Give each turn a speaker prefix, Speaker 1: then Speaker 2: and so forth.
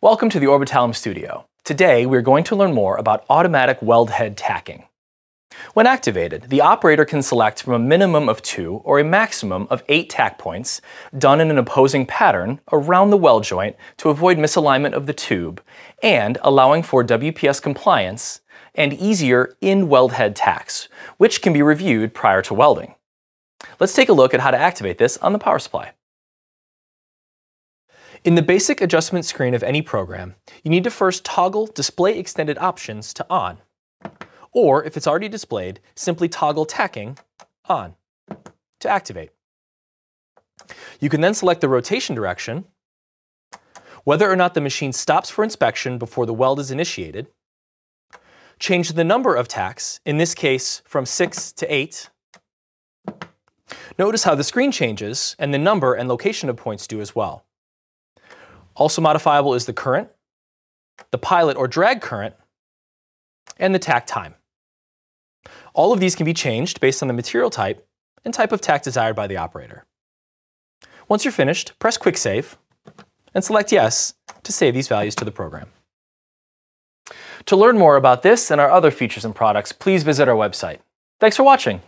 Speaker 1: Welcome to the Orbitalum studio. Today we're going to learn more about automatic weld head tacking. When activated, the operator can select from a minimum of 2 or a maximum of 8 tack points done in an opposing pattern around the weld joint to avoid misalignment of the tube and allowing for WPS compliance and easier in-weld head tacks, which can be reviewed prior to welding. Let's take a look at how to activate this on the power supply. In the basic adjustment screen of any program, you need to first toggle Display Extended Options to On. Or, if it's already displayed, simply toggle Tacking On to activate. You can then select the rotation direction, whether or not the machine stops for inspection before the weld is initiated, change the number of tacks, in this case from 6 to 8. Notice how the screen changes and the number and location of points do as well. Also modifiable is the current, the pilot or drag current, and the tack time. All of these can be changed based on the material type and type of tack desired by the operator. Once you're finished, press Quick Save and select Yes to save these values to the program. To learn more about this and our other features and products, please visit our website. Thanks for watching.